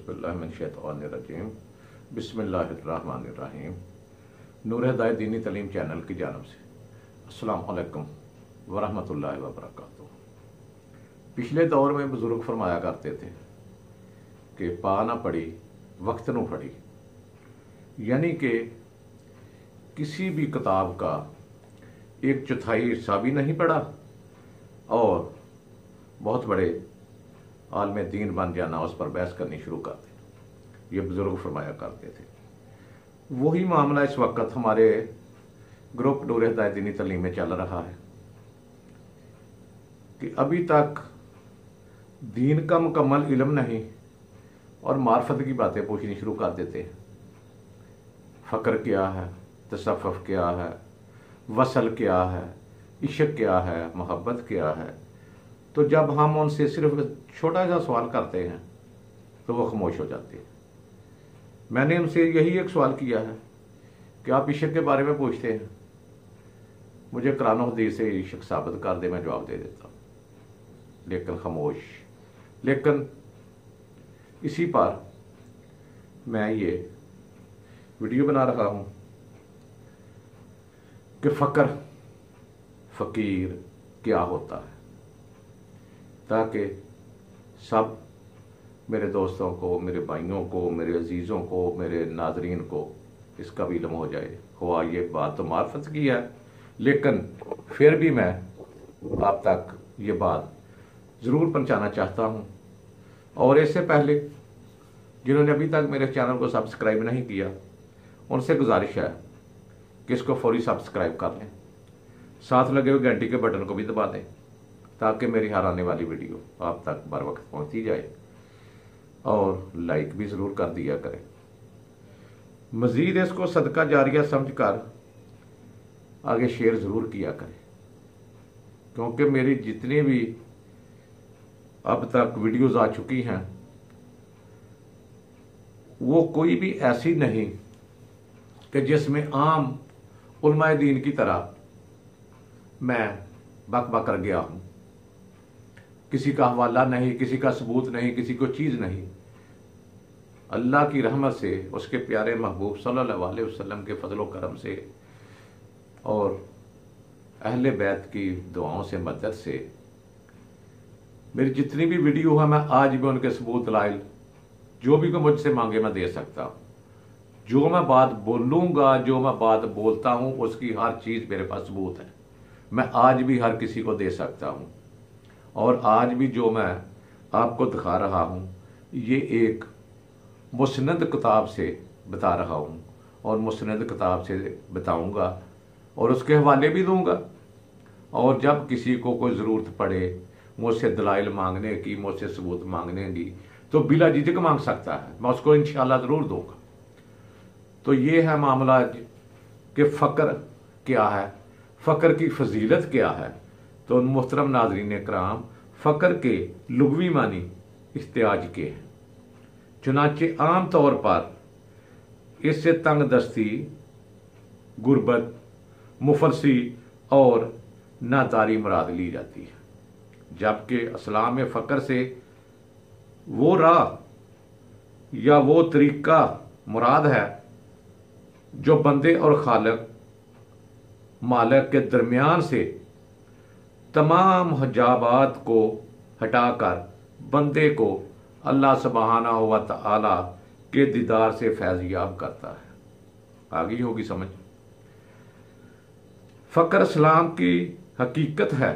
औज़ुबिल्लाहिमिनश्शैतानिर्रजीम बिस्मिल्लाहिर्रहमानिर्रहीम। नूर हिदायत दीनी तलीम चैनल की जानब से अस्सलाम वालेकुम वरहमतुल्लाहि वबरकातुहू। पिछले दौर में बुज़ुर्ग फरमाया करते थे कि पा ना पड़ी वक्त नू फड़ी, यानी कि किसी भी किताब का एक चौथाई हिस्सा भी नहीं पढ़ा और बहुत बड़े आलम दीन बन जाना, उस पर बहस करनी शुरू कर दी। ये बुज़ुर्ग फरमाया करते थे। वही मामला इस वक्त हमारे ग्रुप नूर हिदायत दीनी तलीम में चल रहा है कि अभी तक दीन का मुकम्मल इल्म नहीं और मार्फत की बातें पूछनी शुरू कर देते हैं। फ़क्र क्या है, तसफ़्फ़ुफ़ क्या है, वसल क्या है, इश्क क्या है, मोहब्बत क्या है। तो जब हम उनसे सिर्फ छोटा सा सवाल करते हैं तो वो खामोश हो जाते हैं। मैंने उनसे यही एक सवाल किया है कि आप इश्क के बारे में पूछते हैं, मुझे कुरान और हदीस से इश्क साबित कर दे, मैं जवाब दे देता हूँ, लेकिन खामोश। लेकिन इसी पर मैं ये वीडियो बना रहा हूँ कि फ़क्र फ़कीर क्या होता है, ताकि सब मेरे दोस्तों को, मेरे भाइयों को, मेरे अजीज़ों को, मेरे नाजरीन को इसका भी इल्म हो जाए। हुआ ये बात तो मार्फत की है, लेकिन फिर भी मैं आप तक ये बात ज़रूर पहुंचाना चाहता हूं। और इससे पहले जिन्होंने अभी तक मेरे चैनल को सब्सक्राइब नहीं किया, उनसे गुजारिश है कि इसको फौरी सब्सक्राइब कर लें, साथ लगे हुए घंटी के बटन को भी दबा दें ताकि मेरी हर आने वाली वीडियो आप तक बर वक्त पहुँचती जाए, और लाइक भी ज़रूर कर दिया करें। मज़ीद इसको सदका जारिया समझकर आगे शेयर ज़रूर किया करें, क्योंकि मेरी जितनी भी अब तक वीडियोस आ चुकी हैं वो कोई भी ऐसी नहीं कि जिसमें आम उलमाए दीन की तरह मैं बक बक कर गया हूँ। किसी का हवाला नहीं, किसी का सबूत नहीं, किसी को चीज़ नहीं। अल्लाह की रहमत से, उसके प्यारे महबूब सल्लल्लाहु अलैहि वसल्लम के फजल व करम से और अहले बैत की दुआओं से, मदद से मेरी जितनी भी वीडियो है, मैं आज भी उनके सबूत दलाइल जो भी कोई मुझसे मांगे मैं दे सकता हूँ। जो मैं बात बोलूँगा, जो मैं बात बोलता हूँ, उसकी हर चीज़ मेरे पास सबूत है। मैं आज भी हर किसी को दे सकता हूँ। और आज भी जो मैं आपको दिखा रहा हूँ ये एक मुस्नद किताब से बता रहा हूँ, और मुस्नद किताब से बताऊँगा और उसके हवाले भी दूँगा। और जब किसी को कोई ज़रूरत पड़े मुझसे दलाइल मांगने की, मुझसे सबूत मांगने की, तो बिला झिझक मांग सकता है, मैं उसको इंशाअल्लाह ज़रूर दूँगा। तो ये है मामला कि फ़क्र क्या है, फ़क्र की फजीलत क्या है। तो मोहतरम नाज़रीन कराम, फ़क्र के लुग़वी मानी इख्तियाज के हैं। चुनाचे आम तौर पर इससे तंग दस्ती, गुर्बत, मुफलसी और नादारी मुराद ली जाती है, जबकि इस्लाम में फ़क्र से वो राह या वो तरीका मुराद है जो बंदे और खालिक मालिक के दरमियान से तमाम हिजाबात को हटाकर बंदे को अल्लाह सुब्हानहू व तआला के दीदार से फैज़याब करता है। आगे होगी समझ। फ़क्र इस्लाम की हकीकत है।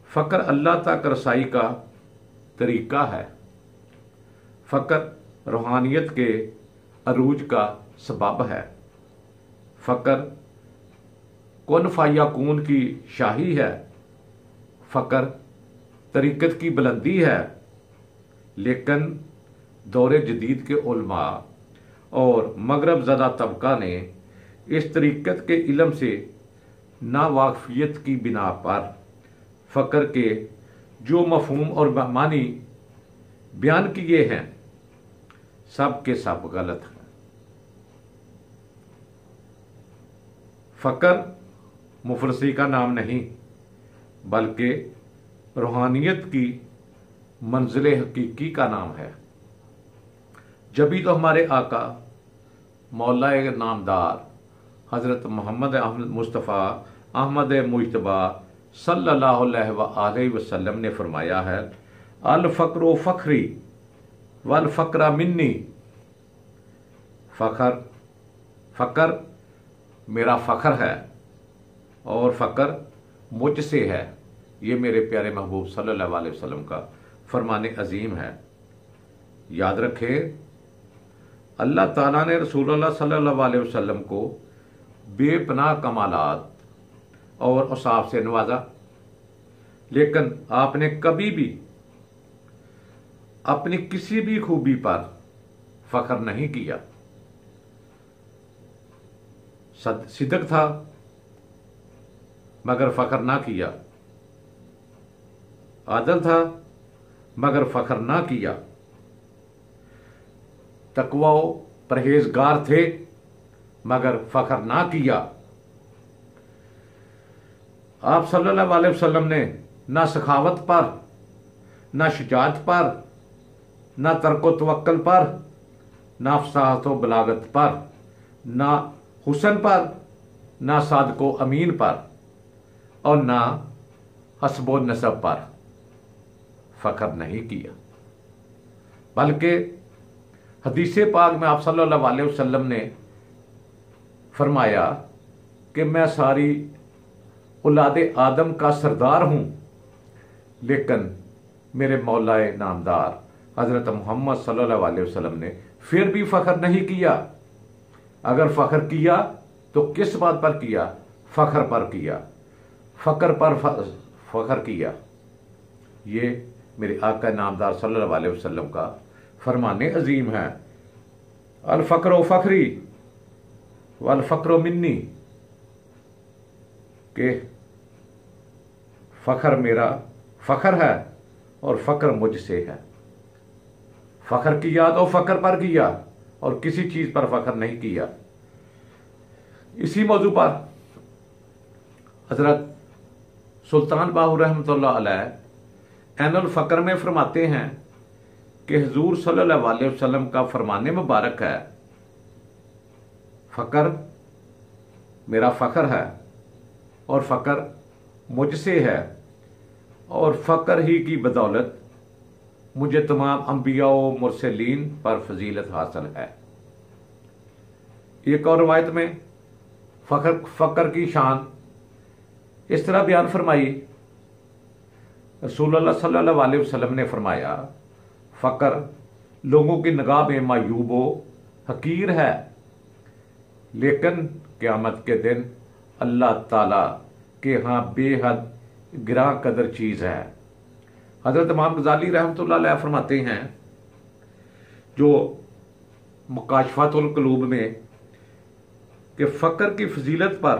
फ़क्र अल्लाह तक रसाई का तरीका है। फ़क्र रूहानियत के अरूज का सबब है। फ़क्र कुन फ़यकून की शाही है। फ़क्र तरीक़त की बुलंदी है। लेकिन दौरे जदीद के उलमा और मगरब ज़दा तबका ने इस तरीक़त के इल्म से नावाक़फ़ियत की बिना पर फ़क्र के जो मफ़हूम और मानी बयान किए हैं सब के सब गलत हैं। फ़क्र मुफलसी का नाम नहीं, बल्कि रूहानियत की मंजिल हकीकी का नाम है। जभी तो हमारे आका मौला नामदार हज़रत मोहम्मद अहमद मुस्तफ़ा अहमद मुजतबा सल्लल्लाहु अलैहि वसल्लम ने फरमाया है, अल फ़क्र फ़खरी वल फ़क्रा मिन्नी। फ़क्र मेरा फ़ख्र है और फ़क्र मुझसे है। ये मेरे प्यारे महबूब सल्लल्लाहु अलैहि वसल्लम का फरमाने अजीम है। याद रखें, अल्लाह ताला ने रसूलुल्लाह सल्लल्लाहु अलैहि वसल्लम को बेपनाह कमालात और औसाफ से नवाजा, लेकिन आपने कभी भी अपनी किसी भी खूबी पर फख्र नहीं किया। सिद्क था मगर फख्र ना किया, आदल था मगर फख्र ना किया, तकवा परहेजगार थे मगर फख्र ना किया। आप सल्लल्लाहु अलैहि वसल्लम ने ना सखावत पर, ना शुजाअत पर, ना तर्को तवक्कल पर, ना फसाहत व बलागत पर, ना हुसन पर, ना सादको अमीन पर और ना हस्बो नसब पर फख्र नहीं किया। बल्कि हदीस पाक में आप सल्लल्लाहु अलैहि वसल्लम ने फरमाया कि मैं सारी औलाद आदम का सरदार हूं, लेकिन मेरे मौलाए नामदार हज़रत मोहम्मद सल्लल्लाहु अलैहि वसल्लम ने फिर भी फख्र नहीं किया। अगर फख्र किया तो किस बात पर किया? फख्र पर किया, फख्र पर फख्र किया। ये मेरे आका नामदार सल्लल्लाहु अलैहि वसल्लम का फरमाने अजीम है। अल फ़क्र फ़खरी वल फ़क्र मिन्नी, के फ़ख्र मेरा फ़ख्र है और फ़ख्र मुझसे है। फ़ख्र किया तो फ़ख्र पर किया और किसी चीज पर फख्र नहीं किया। इसी मौजू पर हजरत सुल्तान बाहू रहमतुल्लाह अलैह ऐनुल फ़क्र में फरमाते हैं कि हुजूर सल्लल्लाहु अलैहि वसल्लम का फरमाने मुबारक है, फ़क्र मेरा फ़ख्र है और फ़ख्र मुझसे है और फ़ख्र ही की बदौलत मुझे तमाम अंबिया व मुरसलीन पर फजीलत हासिल है। एक और रवायत में फ़ख्र की शान इस तरह बयान फरमाई, रसूलुल्लाह सल्लल्लाहु अलैहि वसल्लम ने फरमाया, फ़ख्र लोगों की निगाह में मायूब व हकीर है, लेकिन क़यामत के दिन अल्लाह ताला के यहाँ बेहद गिरा कदर चीज़ है। हज़रत इमाम गज़ाली रहमतुल्लाह अलैह फरमाते हैं, जो मुकाशफातुल क़ुलूब में, कि फ़ख्र की फजीलत पर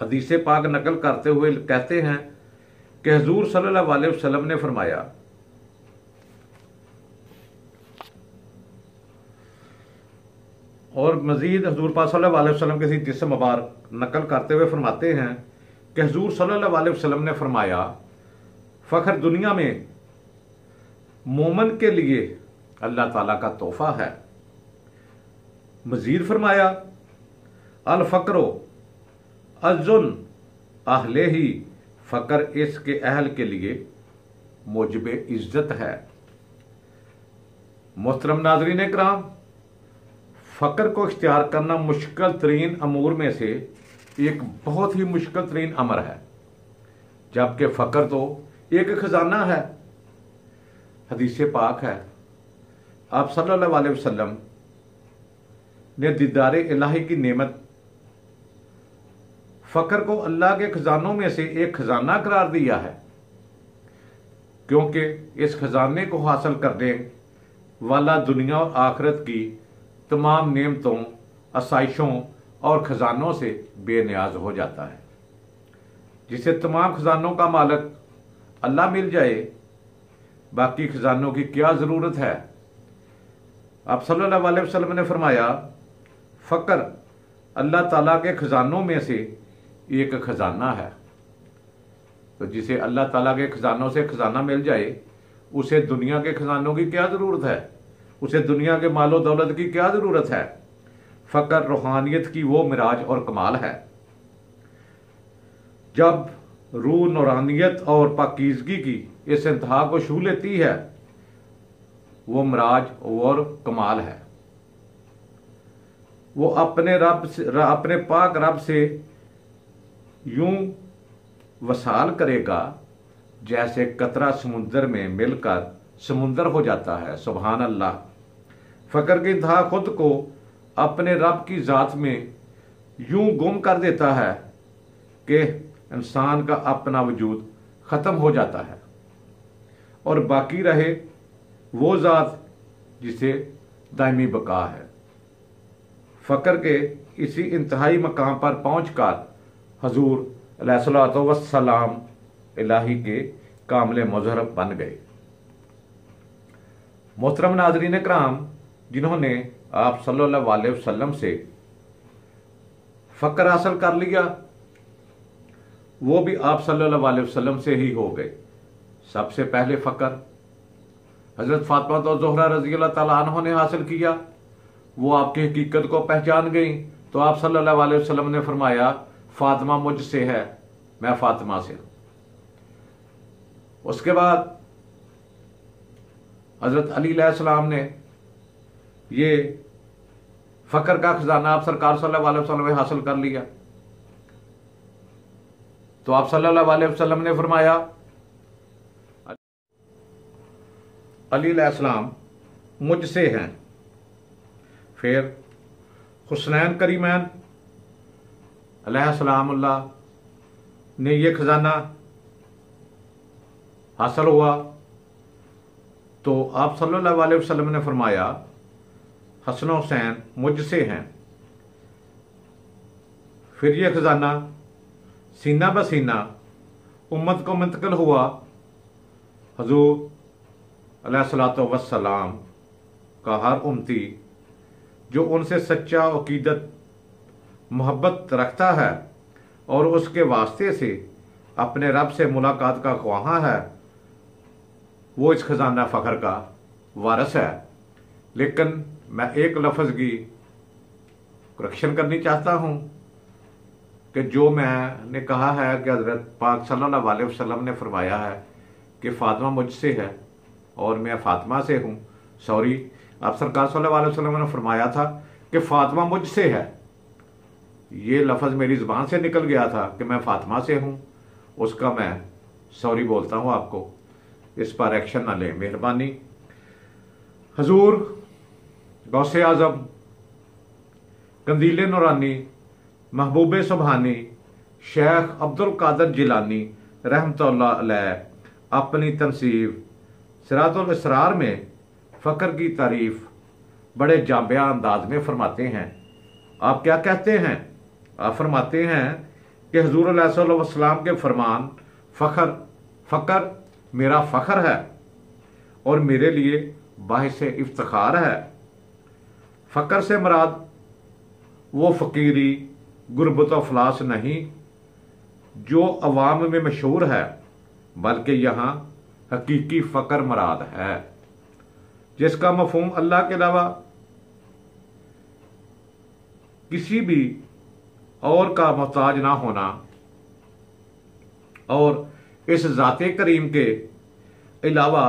हदीस पाक नकल करते हुए कहते हैं कि हुजूर सल्लल्लाहु अलैहि वसल्लम ने फरमाया, और मजीद हुजूर पाक सल्लल्लाहु अलैहि वसल्लम के हदीस मुबारक नकल करते हुए फरमाते हैं कि हुजूर सल्लल्लाहु अलैहि वसल्लम ने फरमाया, फ़ख्र दुनिया में मोमन के लिए अल्लाह ताला का तोहफा है। मजीद फरमाया, अल फ़क्रो अज़ुन अहले ही, फ़ख्र इसके अहल के लिए मुजबे इज्जत है। मोहतरम नाज़रीन इकराम, फ़ख्र को इख्तियार करना मुश्किल तरीन अमूर में से एक बहुत ही मुश्किल तरीन अमर है, जबकि फ़ख्र तो एक खजाना है। हदीस पाक है, आप सल्लल्लाहु अलैहि वसल्लम ने दीदारे इलाही की नेमत फ़ख्र को अल्लाह के खजानों में से एक खजाना करार दिया है, क्योंकि इस खजाने को हासिल करने वाला दुनिया और आखिरत की तमाम नेमतों, आसाइशों और खजानों से बेनियाज हो जाता है। जिसे तमाम खजानों का मालिक अल्लाह मिल जाए, बाकी खजानों की क्या ज़रूरत है। आप सल्लल्लाहु अलैहि वसल्लम ने फरमाया, फ़ख्र अल्लाह ताला के खजानों में से एक खजाना है। तो जिसे अल्लाह ताला के खजानों से खजाना मिल जाए, उसे दुनिया के खजानों की क्या ज़रूरत है, उसे दुनिया के मालो दौलत की क्या ज़रूरत है। फ़क्र रूहानियत की वो मिराज और कमाल है। जब रूह नूरानियत और पाकीज़गी की इस इंतहा को छू लेती है, वो मिराज और कमाल है। वो अपने पाक रब से यूं वसाल करेगा जैसे कतरा समुंदर में मिलकर समुंदर हो जाता है। सुभान अल्लाह। फ़क्र की इंतहा खुद को अपने रब की ज़ात में यूं गुम कर देता है कि इंसान का अपना वजूद ख़त्म हो जाता है और बाकी रहे वो ज़ात जिसे दायमी बका है। फ़क्र के इसी इंतहाई मकाम पर पहुँचकर हजूर अलैहिस्सलातु वस्सलाम इलाही के कामिल मुज़हर बन गए। मोहतरम नाज़रीन इकराम, जिन्होंने आप सल्लल्लाहु अलैहि वसल्लम से फ़क्र हासिल कर लिया, वो भी आप सल्लल्लाहु अलैहि वसल्लम से ही हो गए। सबसे पहले फ़क्र हज़रत फ़ातिमा तो ज़ोहरा रज़ी अल्लाह ताला अन्हा ने हासिल किया। वो आपकी हकीकत को पहचान गई तो आप सल्लल्लाहु अलैहि वसल्लम ने फरमाया, फ़ातिमा मुझसे है, मैं फ़ातिमा से हूँ। उसके बाद हज़रत अली अलैहिस्सलाम ने ये फ़क्र का खजाना आप सरकार सल्लल्लाहु अलैहि वसल्लम ने हासिल कर लिया। तो आप सल्लल्लाहु अलैहि वसल्लम ने फरमाया, अली अलैहिस्सलाम मुझसे हैं। फिर हुसनैन करीमैन अलैहिस्सलामुल्लाह ने ये खजाना हासिल हुआ तो आप सल्लल्लाहु अलैहि वसल्लम ने फरमाया, हसन हुसैन मुझसे हैं। फिर ये खजाना सीना बसीना उम्मत को मुंतकिल हुआ। हुजूर अलैहिस्सलातु वस्सलाम का हर उम्मती जो उनसे सच्चा अकीदत मोहब्बत रखता है और उसके वास्ते से अपने रब से मुलाकात का ख्वाहा है, वो इस खजाना फ़ख्र का वारिस है। लेकिन मैं एक लफ्ज़ की करेक्शन करनी चाहता हूँ कि जो मैंने कहा है कि हज़रत पाक सल्लल्लाहु अलैहि वसल्लम ने फरमाया है कि फ़ातिमा मुझसे है और मैं फ़ातिमा से हूँ। सॉरी, आप सरकार सल्लल्लाहु अलैहि वसल्लम ने फरमाया था कि फ़ातिमा मुझसे है। ये लफ्ज़ मेरी ज़ुबान से निकल गया था कि मैं फ़ातिमा से हूँ, उसका मैं सॉरी बोलता हूँ आपको, इस पर एक्शन ना लें मेहरबानी। हजूर गौसे आज़म कंदीले नूरानी महबूब सुबहानी शेख अब्दुल कादिर जिलानी रहमतुल्लाह अलैह अपनी तनसीब सिरातुल इसरार में फ़क्र की तारीफ बड़े जाबिया अंदाज में फरमाते हैं। आप क्या कहते हैं? आप फरमाते हैं कि हुजूर अलैहि वसल्लम के फरमान फ़क्र मेरा फ़ख्र है और मेरे लिए बाहिस इफ्तिखार है। फ़क्र से मुराद वो फ़कीरी गुरबत अफलास नहीं जो अवाम में मशहूर है, बल्कि यहाँ हकीकी फ़क्र मुराद है जिसका मफ़हूम अल्लाह के अलावा किसी भी और का मोहताज ना होना और इस ज़ाते करीम के अलावा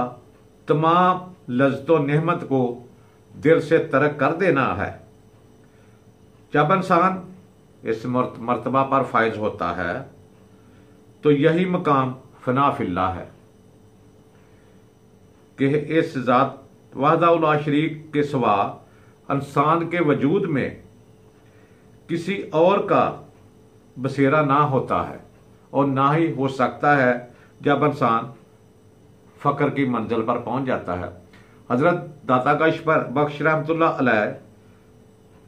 तमाम लज़्ज़त व नेमत को दिल से तर्क कर देना है। जब इंसान इस मर्तबा पर फायज होता है तो यही मकाम फ़ना फिल्लाह है कि इस ज़ात वहदा ला शरीक के सिवा इंसान के वजूद में किसी और का बसेरा ना होता है और ना ही हो सकता है जब इंसान फ़क्र की मंजिल पर पहुंच जाता है। हज़रत दाता बख्श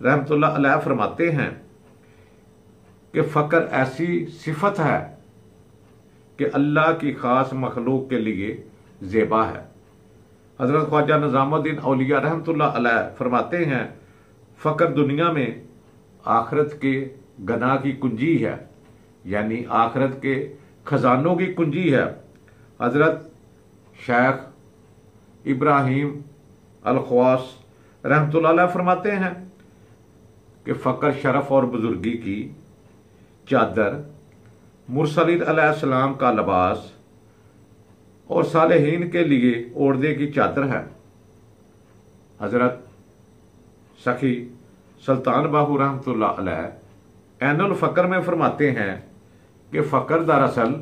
रहमतुल्लाह अलैह फरमाते हैं कि फ़क्र ऐसी सिफत है कि अल्लाह की ख़ास मखलूक के लिए ज़ेबा है। हज़रत ख्वाजा निज़ामुद्दीन औलिया रहमतुल्लाह अलैह फरमाते हैं, फ़क्र दुनिया में आखिरत के गना की कुंजी है, यानी आखिरत के खजानों की कुंजी है। हज़रत शेख इब्राहिम अल-ख्वास रहमतुल्लाह अलैह फरमाते हैं कि फ़क्र शरफ और बुजुर्गी की चादर, मुरसलीन अलैहिस्सलाम का लिबास और सालेहीन के लिए ओढ़ने की चादर है। हजरत सखी सुल्तान बाहू रहमतुल्लाह अलैह ऐनुल फ़क्र में फरमाते हैं कि फ़क्र दरअसल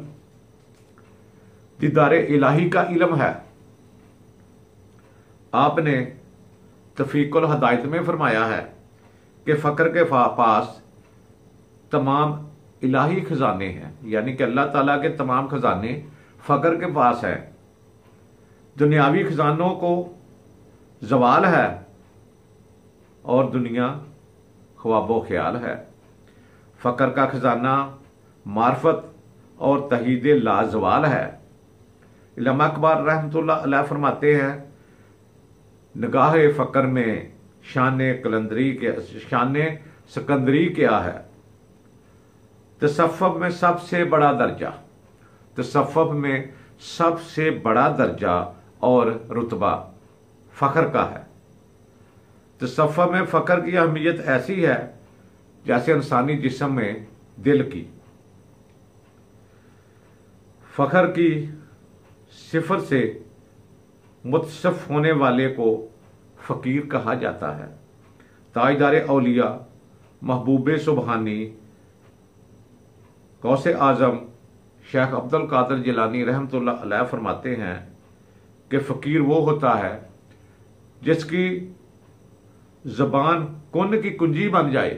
दीदार इलाही का इल्म है। आपने तफीकुल हदायत में फरमाया है कि फ़क्र के पास तमाम इलाही खजाने हैं, यानी कि अल्लाह ताला के तमाम खजाने फ़क्र के पास है। दुनियावी खजानों को जवाल है और दुनिया ख्वाबो ख्याल है। फ़क्र का खजाना मार्फत और तहीद लाजवाल है। इल्म अकबर रहमतुल्लाह अलैह फरमाते हैं, निगाह फ़क्र में शान सिकंदरी क्या है। तसफ़्फ़ुफ़ में सबसे बड़ा दर्जा, तसफ़्फ़ुफ़ में सबसे बड़ा दर्जा और रुतबा फ़ख्र का है। तसफ़्फ़ुफ़ में फ़ख्र की अहमियत ऐसी है जैसे इंसानी जिस्म में दिल की। फ़ख्र की सिफत से मुतसफ़ होने वाले को फ़कीर कहा जाता है। ताजदार औलिया महबूब सुबहानी गौसे आज़म शेख अब्दुल कादिर जिलानी रहमतुल्लाह अलैह फरमाते हैं कि फ़कीर वो होता है जिसकी ज़बान कुन की कुंजी बन जाए।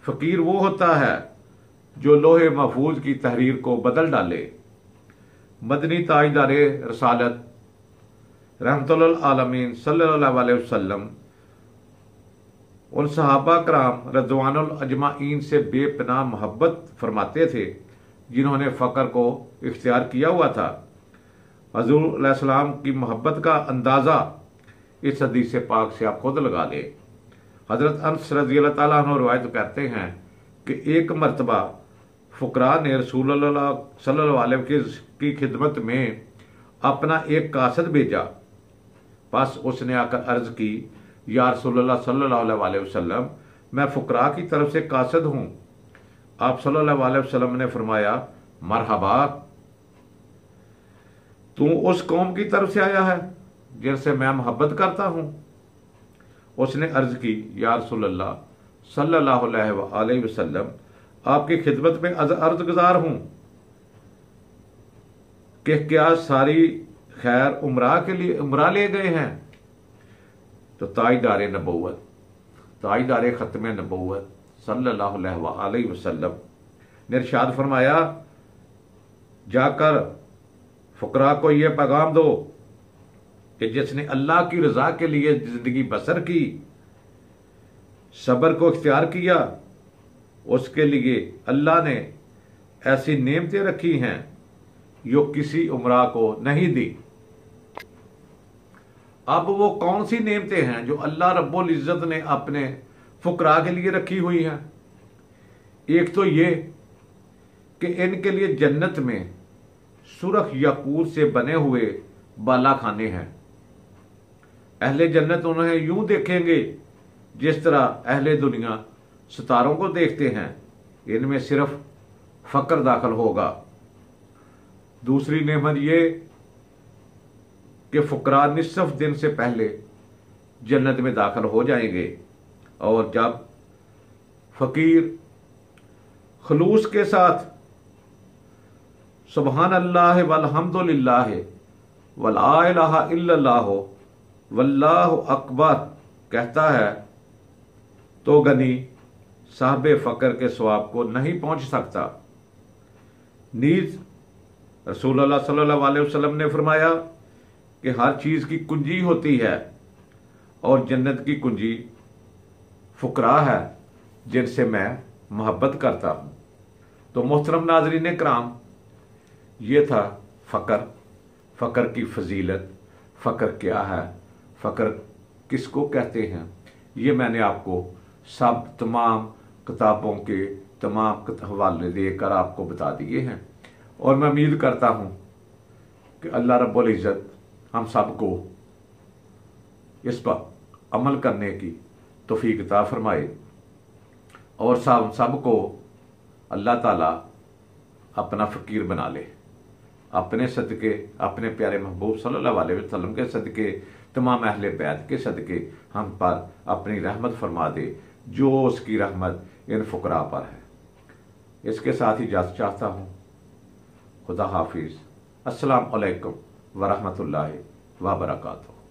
फ़कीर वो होता है जो लोहे महफूज की तहरीर को बदल डाले। मदनी ताजदार रसालत रहमतुल्लिल आलमीन सल्लल्लाहु अलैहि वसल्लम उन सहाबा कराम रज़वानुल अजमाइन से बेपनाह मोहब्बत फरमाते थे जिन्होंने फ़क्र को इख्तियार किया हुआ था। हज़ूर अलैहिस्सलाम की मोहब्बत का अंदाज़ा इस हदीस पाक से आप खुद लगा लें। हज़रत अनस रज़ियल्लाहु ताला अन्हु रवायत करते हैं कि एक मरतबा फ़ुकरा ने रसूल सल्लल्लाहु अलैहि वसल्लम की खिदमत में अपना एक कासद भेजा। बस उसने आकर अर्ज़ की, या रसूलुल्लाह सल्लल्लाहु अलैहि वसल्लम, मैं फ़ुकरा की तरफ से कासद हूँ। आप सल्लल्लाहु अलैहि वसल्लम ने फरमाया, मरहबा, तू उस कौम की तरफ से आया है जिनसे मैं मोहब्बत करता हूँ। उसने अर्ज़ की, या रसूलुल्लाह सल्लल्लाहु अलैहि वसल्लम, आपकी खिदमत में अर्ज़ गुज़ार हूँ कि क्या सारी खैर उमरा के लिए उमरा ले गए हैं। तो ताजदार नबूवत, ताजदार ख़त्म नबूवत सल्लल्लाहु अलैहि वसल्लम ने इरशाद फरमाया, जाकर फ़ुकरा को यह पैगाम दो कि जिसने अल्लाह की रज़ा के लिए ज़िंदगी बसर की, सब्र को इख्तियार किया, उसके लिए अल्लाह ने ऐसी नेमतें रखी हैं जो किसी उमरा को नहीं दी। अब वो कौन सी नेमतें हैं जो अल्लाह रब्बुल इज़्ज़त ने अपने फ़ुकरा के लिए रखी हुई हैं? एक तो ये कि इनके लिए जन्नत में सुरख याकूत से बने हुए बाला खाने हैं। अहले जन्नत उन्हें यूं देखेंगे जिस तरह अहले दुनिया सितारों को देखते हैं। इनमें सिर्फ फ़क्र दाखिल होगा। दूसरी नेमत ये कि फ़ुकरा निसफ दिन से पहले जन्नत में दाखिल हो जाएंगे, और जब फ़कीर खलूस के साथ सुबहान अल्लाह वल्हम्दुलिल्लाह वला इलाहा इल्लल्लाह वल्लाहु अकबर कहता है तो गनी साहबे फ़क्र के सवाब को नहीं पहुंच सकता। नीज रसूलुल्लाह सल्लल्लाहु अलैहि वसल्लम ने फरमाया कि हर चीज़ की कुंजी होती है और जन्नत की कुंजी फ़ुकरा है जिनसे मैं मोहब्बत करता हूँ। तो मोहतरम नाज़रीन कराम, ये था फ़क्र, फ़क्र की फजीलत, फ़क्र क्या है, फ़क्र किसको कहते हैं, ये मैंने आपको सब तमाम किताबों के तमाम हवाले देकर आपको बता दिए हैं। और मैं उम्मीद करता हूँ कि अल्लाह रब्बुल इज़्ज़त हम सबको इस पर अमल करने की तौफीक अता फरमाए और सबको अल्लाह ताला अपना फ़कीर बना ले। अपने सदके, अपने प्यारे महबूब सल्लल्लाहु अलैहि वसल्लम के सदके, तमाम अहले बैत के सदके हम पर अपनी रहमत फरमा दे, जो उसकी रहमत इन फ़ुकरा पर है। इसके साथ ही इजाज़त चाहता हूँ। खुदा हाफिज़। अस्सलाम अलैकुम व रहमतुल्लाहि व बरकातुहू।